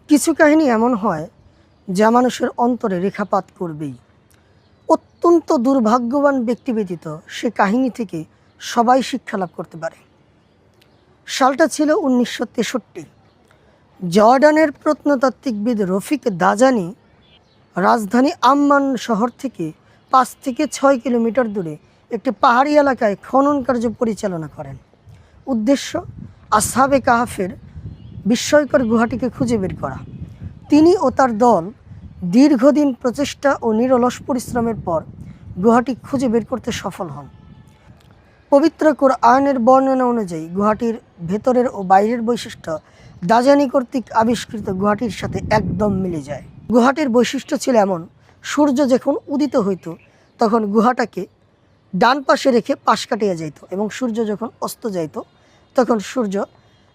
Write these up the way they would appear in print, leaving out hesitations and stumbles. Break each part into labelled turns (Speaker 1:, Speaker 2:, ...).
Speaker 1: কিছু কাহিনী এমন হয় যা মানুষের অন্তরে রেখাপাত করবেই। অত্যন্ত দুর্ভাগ্যবান ব্যক্তি ব্যতীত সে কাহিনী থেকে সবাই শিক্ষা লাভ করতে পারে। সালটা ছিল 1963। জর্ডানের প্রত্নতাত্ত্বিকবিদ রফিক দাজানি রাজধানী আম্মান শহর থেকে 5 থেকে 6 কিলোমিটার দূরে একটি পাহাড়ি এলাকায় খনন কার্য পরিচালনা করেন। উদ্দেশ্য আসহাবে কাহাফের বিস্ময়কর গুহাটিকে খুঁজে বের করা। তিনি ও তার দল দীর্ঘদিন প্রচেষ্টা ও নিরলস পরিশ্রমের পর গুহাটি খুঁজে বের করতে সফল হন। পবিত্র কোরআনের বর্ণনা অনুযায়ী গুহাটির ভেতরের ও বাইরের বৈশিষ্ট্য দাজানি কর্তৃক আবিষ্কৃত গুহাটির সাথে একদম মিলে যায়। গুহাটির বৈশিষ্ট্য ছিল এমন, সূর্য যখন উদিত হইত তখন গুহাটাকে ডান পাশে রেখে পাশ কাটিয়ে যাইত, এবং সূর্য যখন অস্ত যাইত তখন সূর্য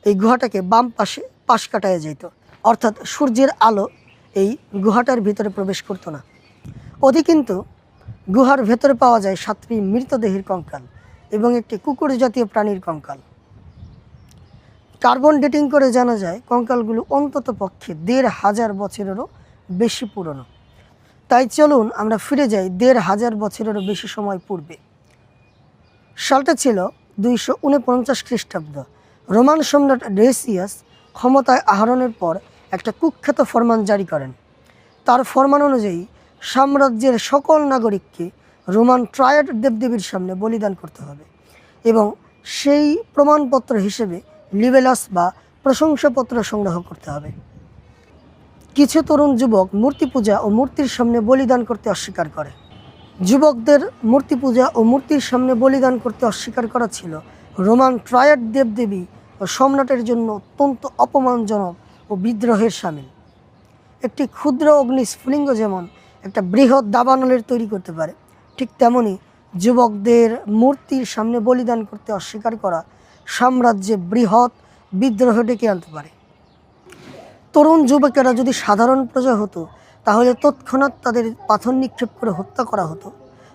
Speaker 1: এই গুহাটাকে বাম পাশে পাশ কাটাইয়া যাইত। অর্থাৎ সূর্যের আলো এই গুহাটার ভিতরে প্রবেশ করতো না। অধিকিন্তু গুহার ভেতরে পাওয়া যায় 7টি মৃতদেহের কঙ্কাল এবং একটি কুকুর জাতীয় প্রাণীর কঙ্কাল। কার্বন ডেটিং করে জানা যায় কঙ্কালগুলো অন্তত পক্ষে 1500 বছরেরও বেশি পুরনো। তাই চলুন আমরা ফিরে যাই 1500 বছরেরও বেশি সময় পূর্বে। সালটা ছিল 249 খ্রিস্টাব্দ। রোমান সম্রাট ডেসিয়াস ক্ষমতায় আহরণের পর একটা কুখ্যাত ফরমান জারি করেন। তার ফরমান অনুযায়ী সাম্রাজ্যের সকল নাগরিককে রোমান ট্রায়াড দেবদেবীর সামনে বলিদান করতে হবে, এবং সেই প্রমাণপত্র হিসেবে লিবেলাস বা প্রশংসাপত্র সংগ্রহ করতে হবে। কিছু তরুণ যুবক মূর্তি পূজা ও মূর্তির সামনে বলিদান করতে অস্বীকার করে। যুবকদের মূর্তি পূজা ও মূর্তির সামনে বলিদান করতে অস্বীকার করা ছিল রোমান ট্রায়াড দেবদেবী ও সম্রাটের জন্য অত্যন্ত অপমানজনক ও বিদ্রোহের সামিল। একটি ক্ষুদ্র অগ্নিস্ফুলিঙ্গ যেমন একটা বৃহৎ দাবানলের তৈরি করতে পারে, ঠিক তেমনি যুবকদের মূর্তির সামনে বলিদান করতে অস্বীকার করা সাম্রাজ্যে বৃহৎ বিদ্রোহ ডেকে আনতে পারে। তরুণ যুবকেরা যদি সাধারণ প্রজা হতো তাহলে তৎক্ষণাৎ তাদের পাথর নিক্ষেপ করে হত্যা করা হতো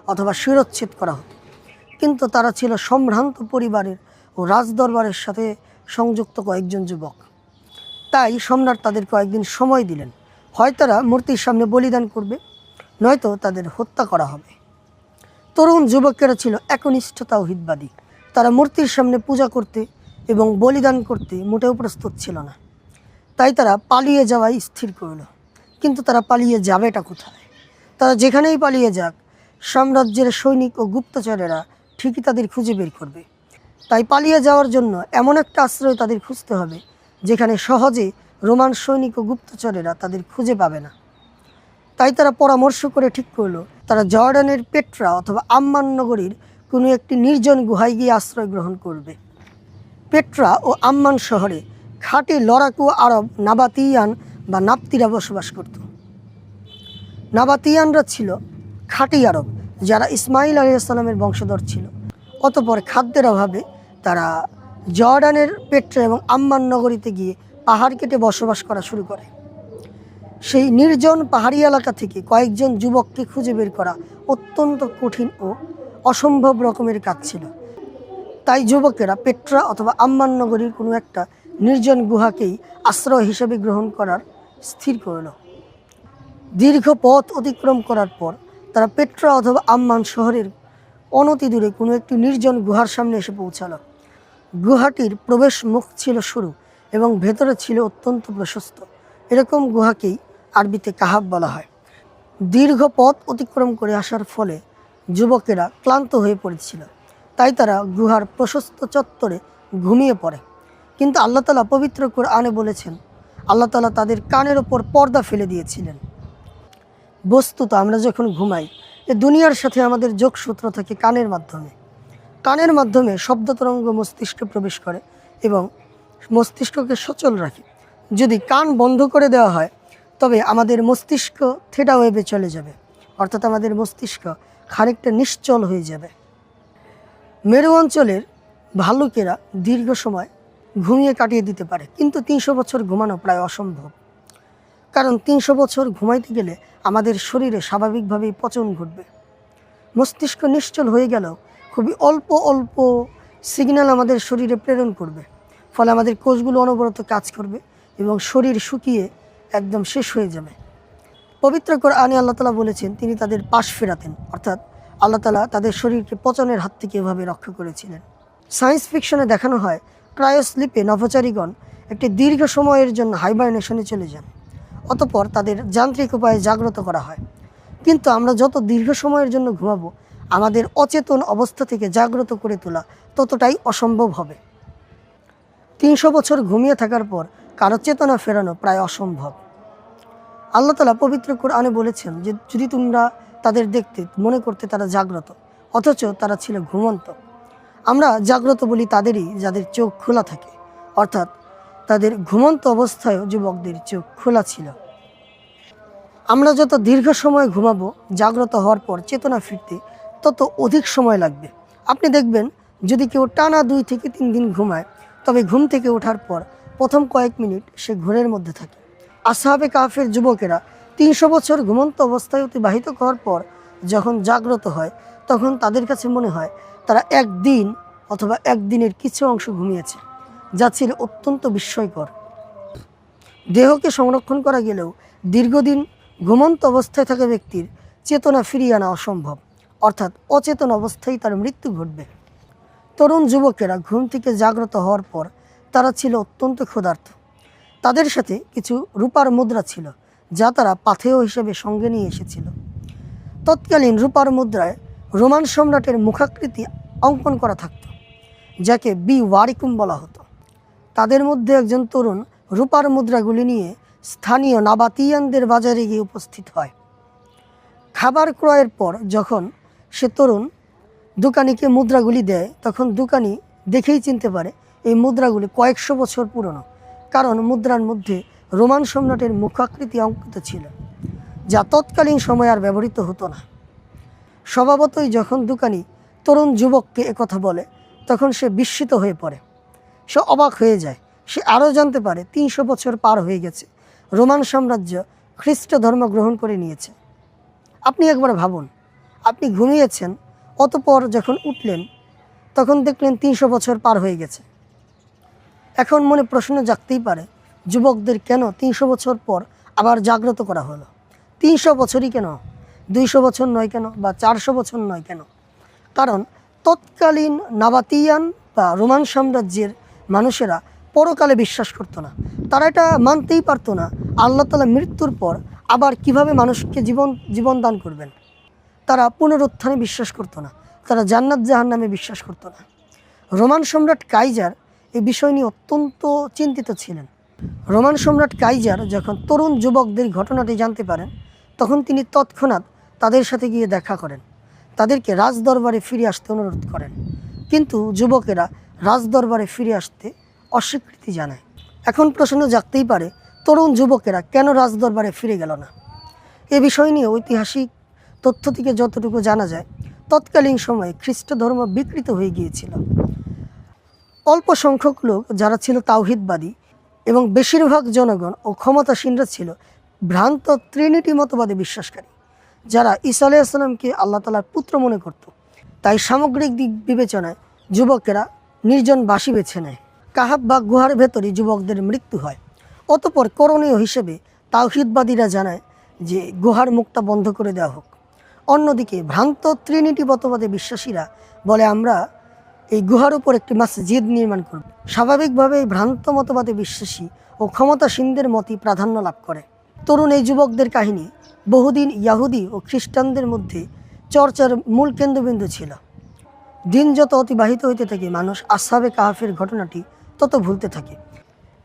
Speaker 1: অথবা শিরচ্ছেদ করা হতো, কিন্তু তারা ছিল সম্ভ্রান্ত পরিবারের ও রাজদরবারের সাথে সংযুক্ত কয়েকজন যুবক। তাই সম্রাট তাদের কয়েকদিন সময় দিলেন। হয় তারা মূর্তির সামনে বলিদান করবে, নয়তো তাদের হত্যা করা হবে। তরুণ যুবকেরা ছিল একনিষ্ঠ তাওহীদবাদী। তারা মূর্তির সামনে পূজা করতে এবং বলিদান করতে মোটেও প্রস্তুত ছিল না। তাই তারা পালিয়ে যাওয়াই স্থির করল। কিন্তু তারা পালিয়ে যাবেটা কোথায়? তারা যেখানেই পালিয়ে যাক, সাম্রাজ্যের সৈনিক ও গুপ্তচরেরা ঠিকই তাদের খুঁজে বের করবে। তাই পালিয়ে যাওয়ার জন্য এমন একটা আশ্রয় তাদের খুঁজতে হবে যেখানে সহজে রোমান সৈনিক ও গুপ্তচরেরা তাদের খুঁজে পাবে না। তাই তারা পরামর্শ করে ঠিক করলো তারা জর্ডানের পেট্রা অথবা আম্মান নগরীর কোনো একটি নির্জন গুহায় গিয়ে আশ্রয় গ্রহণ করবে। পেট্রা ও আম্মান শহরে খাঁটি লড়াকু আরব নাবাতিয়ান বা নাপ্তিরা বসবাস করত। নাবাতিয়ানরা ছিল খাঁটি আরব যারা ইসমাইল আলাইহিস সালামের বংশধর ছিল। অতঃপর খাদ্যের অভাবে তারা জর্ডানের পেট্রা এবং আম্মান নগরীতে গিয়ে পাহাড় কেটে বসবাস করা শুরু করে। সেই নির্জন পাহাড়ি এলাকা থেকে কয়েকজন যুবককে খুঁজে বের করা অত্যন্ত কঠিন ও অসম্ভব রকমের কাজ ছিল। তাই যুবকেরা পেট্রা অথবা আম্মান নগরীর কোনো একটা নির্জন গুহাকেই আশ্রয় হিসেবে গ্রহণ করার স্থির করল। দীর্ঘ পথ অতিক্রম করার পর তারা পেট্রা অথবা আম্মান শহরের অনতি দূরে কোনো একটি নির্জন গুহার সামনে এসে পৌঁছালো। গুহাটির প্রবেশ মুখ ছিল সরু এবং ভেতরে ছিল অত্যন্ত প্রশস্ত। এরকম গুহাকেই আরবিতে কাহাব বলা হয়। দীর্ঘ পথ অতিক্রম করে আসার ফলে যুবকেরা ক্লান্ত হয়ে পড়েছিল। তাই তারা গুহার প্রশস্ত চত্বরে ঘুমিয়ে পড়ে। কিন্তু আল্লাহ তাআলা পবিত্র কোরআনে বলেছেন, আল্লাহ তাআলা তাদের কানের ওপর পর্দা ফেলে দিয়েছিলেন। বস্তুত আমরা যখন ঘুমাই, এ দুনিয়ার সাথে আমাদের যোগসূত্র থাকে কানের মাধ্যমে। কানের মাধ্যমে শব্দ তরঙ্গ মস্তিষ্কে প্রবেশ করে এবং মস্তিষ্ককে সচল রাখে। যদি কান বন্ধ করে দেওয়া হয় তবে আমাদের মস্তিষ্ক থেটা ওয়েবে চলে যাবে, অর্থাৎ আমাদের মস্তিষ্ক খানিকটা নিশ্চল হয়ে যাবে। মেরু অঞ্চলের ভালুকেরা দীর্ঘ সময় ঘুমিয়ে কাটিয়ে দিতে পারে, কিন্তু 300 বছর ঘুমানো প্রায় অসম্ভব। কারণ 300 বছর ঘুমাইতে গেলে আমাদের শরীরে স্বাভাবিকভাবেই পচন ঘটবে। মস্তিষ্ক নিশ্চল হয়ে গেলেও খুবই অল্প অল্প সিগন্যাল আমাদের শরীরে প্রেরণ করবে, ফলে আমাদের কোষগুলো অনবরত কাজ করবে এবং শরীর শুকিয়ে একদম শেষ হয়ে যাবে। পবিত্র কোরআনে আল্লাহ তাআলা বলেছেন তিনি তাদের পাশ ফেরাতেন, অর্থাৎ আল্লাহ তাআলা তাদের শরীরকে পচনের হাত থেকে এভাবে রক্ষা করেছিলেন। সায়েন্স ফিকশনে দেখানো হয় ক্রায়োস্লিপে নভোচারীগণ একটি দীর্ঘ সময়ের জন্য হাইবারনেশনে চলে যান, অতঃপর তাদের যান্ত্রিক উপায়ে জাগ্রত করা হয়। কিন্তু আমরা যত দীর্ঘ সময়ের জন্য ঘুমাবো, আমাদের অচেতন অবস্থা থেকে জাগ্রত করে তোলা ততটাই অসম্ভব হবে। 300 বছর ঘুমিয়ে থাকার পর কারো চেতনা ফেরানো প্রায় অসম্ভব। আল্লাহ তাআলা পবিত্র কোরআনে বলেছেন যে যদি তোমরা তাদের দেখতে মনে করতে তারা জাগ্রত, অথচ তারা ছিল ঘুমন্ত। আমরা জাগ্রত বলি তাদেরই যাদের চোখ খোলা থাকে, অর্থাৎ তাদের ঘুমন্ত অবস্থায়ও যুবকদের চোখ খোলা ছিল। আমরা যত দীর্ঘ সময় ঘুমাবো, জাগ্রত হওয়ার পর চেতনা ফিরতে তত অধিক সময় লাগবে। আপনি দেখবেন যদি কেউ টানা 2 থেকে 3 দিন ঘুমায়, তবে ঘুম থেকে ওঠার পর প্রথম কয়েক মিনিট সে ঘোরের মধ্যে থাকে। আসহাবে কাহফের যুবকেরা 300 বছর ঘুমন্ত অবস্থায় অতিবাহিত করার পর যখন জাগ্রত হয়, তখন তাদের কাছে মনে হয় তারা একদিন অথবা একদিনের কিছু অংশ ঘুমিয়েছে, যা ছিল অত্যন্ত বিস্ময়কর। দেহকে সংরক্ষণ করা গেলেও দীর্ঘদিন ঘুমন্ত অবস্থায় থাকা ব্যক্তির চেতনা ফিরিয়ে আনা অসম্ভব, অর্থাৎ অচেতন অবস্থায় তার মৃত্যু ঘটবে। তরুণ যুবকেরা ঘুম থেকে জাগ্রত হওয়ার পর তারা ছিল অত্যন্ত ক্ষুধার্ত। তাদের সাথে কিছু রূপার মুদ্রা ছিল, যা তারা পাথেয় হিসেবে সঙ্গে নিয়ে এসেছিল। তৎকালীন রূপার মুদ্রায় রোমান সম্রাটের মুখাকৃতি অঙ্কন করা থাকত, যাকে ওয়ারিকুম বলা হতো। তাদের মধ্যে একজন তরুণ রূপার মুদ্রাগুলি নিয়ে স্থানীয় নাবাতিয়ানদের বাজারে গিয়ে উপস্থিত হয়। খাবার ক্রয়ের পর যখন সে তরুণ দোকানিকে মুদ্রাগুলি দেয়, তখন দোকানি দেখেই চিনতে পারে এই মুদ্রাগুলি কয়েকশো বছর পুরনো, কারণ মুদ্রার মধ্যে রোমান সম্রাটের মুখাকৃতি অঙ্কিত ছিল, যা তৎকালীন সময়ে আর ব্যবহৃত হতো না। স্বভাবতই যখন দোকানি তরুণ যুবককে একথা বলে, তখন সে বিস্মিত হয়ে পড়ে, সে অবাক হয়ে যায়। সে আরও জানতে পারে 300 বছর পার হয়ে গেছে, রোমান সাম্রাজ্য খ্রিস্ট ধর্ম গ্রহণ করে নিয়েছে। আপনি একবার ভাবুন, আপনি ঘুমিয়েছেন, অতঃপর যখন উঠলেন তখন দেখলেন 300 বছর পার হয়ে গেছে। এখন মনে প্রশ্ন জাগতেই পারে, যুবকদের কেন 300 বছর পর আবার জাগ্রত করা হলো? 300 বছরই কেন? 200 বছর নয় কেন? বা 400 বছর নয় কেন? কারণ তৎকালীন নাবাতিয়ান বা রোমান সাম্রাজ্যের মানুষেরা পরকালে বিশ্বাস করতো না। তারা এটা মানতেই পারতো না আল্লাহ তাআলা মৃত্যুর পর আবার কিভাবে মানুষকে জীবন দান করবেন। তারা পুনরুত্থানে বিশ্বাস করতো না, তারা জান্নাত জাহান্নামে বিশ্বাস করতো না। রোমান সম্রাট কাইজার এই বিষয় নিয়ে অত্যন্ত চিন্তিত ছিলেন। রোমান সম্রাট কাইজার যখন তরুণ যুবকদের ঘটনাটি জানতে পারেন, তখন তিনি তৎক্ষণাৎ তাদের সাথে গিয়ে দেখা করেন, তাদেরকে রাজদরবারে ফিরে আসতে অনুরোধ করেন। কিন্তু যুবকেরা রাজদরবারে ফিরে আসতে অস্বীকৃতি জানায়। এখন প্রশ্ন জাগতেই পারে, তরুণ যুবকেরা কেন রাজদরবারে ফিরে গেল না? এ বিষয় নিয়ে ঐতিহাসিক তথ্য থেকে যতটুকু জানা যায়, তৎকালীন সময়ে খ্রিস্ট ধর্ম বিকৃত হয়ে গিয়েছিল। অল্প সংখ্যক লোক যারা ছিল তাওহিদবাদী এবং বেশিরভাগ জনগণ ও ক্ষমতাসীনরা ছিল ভ্রান্ত ট্রিনিটি মতবাদে বিশ্বাসকারী, যারা ঈসা আলাইহিস সালামকে আল্লাহ তাআলার পুত্র মনে করত। তাই সামগ্রিক দিক বিবেচনায় যুবকেরা নির্জন বাসি বেছে নেয়। কাহাব বা গুহার ভেতরে যুবকদের মৃত্যু হয়। অতঃপর করণীয় হিসেবে তাওহিদবাদীরা জানায় যে গুহার মুখটা বন্ধ করে দেওয়া হোক। অন্যদিকে ভ্রান্ত ট্রিনিটি মতবাদে বিশ্বাসীরা বলে আমরা এই গুহার উপর একটি মসজিদ নির্মাণ করব। স্বাভাবিকভাবে এই ভ্রান্ত মতবাদে বিশ্বাসী ও ক্ষমতাসীনদের মতই প্রাধান্য লাভ করে। তরুণ এই যুবকদের কাহিনী বহুদিন ইয়াহুদি ও খ্রিস্টানদের মধ্যে চর্চার মূল কেন্দ্রবিন্দু ছিল। দিন যত অতিবাহিত হইতে থাকে, মানুষ আসহাবে কাহফের ঘটনাটি তত ভুলতে থাকে।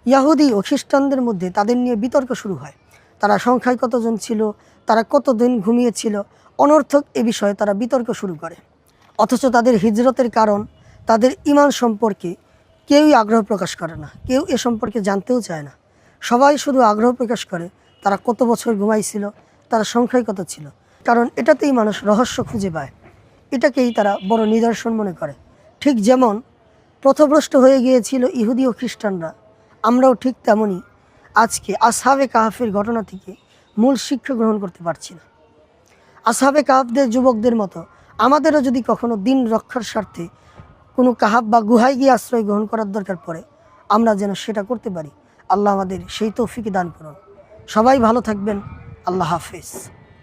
Speaker 1: ইয়াহুদি ও খ্রিস্টানদের মধ্যে তাদের নিয়ে বিতর্ক শুরু হয়। তারা সংখ্যায় কতজন ছিল, তারা কতদিন ঘুমিয়েছিল, অনর্থক এ বিষয়ে তারা বিতর্ক শুরু করে। অথচ তাদের হিজরতের কারণ, তাদের ঈমান সম্পর্কে কেউই আগ্রহ প্রকাশ করে না, কেউ এ সম্পর্কে জানতেও চায় না। সবাই শুধু আগ্রহ প্রকাশ করে তারা কত বছর ঘুমাইছিল, তারা সংখ্যায় কত ছিল, কারণ এটাতেই মানুষ রহস্য খুঁজে পায়, এটাকেই তারা বড় নিদর্শন মনে করে। ঠিক যেমন পথভ্রষ্ট হয়ে গিয়েছিল ইহুদি ও খ্রিস্টানরা, আমরাও ঠিক তেমনই আজকে আসহাবে কাহফের ঘটনা থেকে মূল শিক্ষা গ্রহণ করতে পারছি না। আসহাবে কাহফদের যুবকদের মতো আমাদেরও যদি কখনো দিন রক্ষার স্বার্থে কোনো কাহাব বা গুহায় গিয়ে আশ্রয় গ্রহণ করার দরকার পড়ে, আমরা যেন সেটা করতে পারি। আল্লাহ আমাদের সেই তৌফিক দান করুন। সবাই ভালো থাকবেন। আল্লাহ হাফেজ।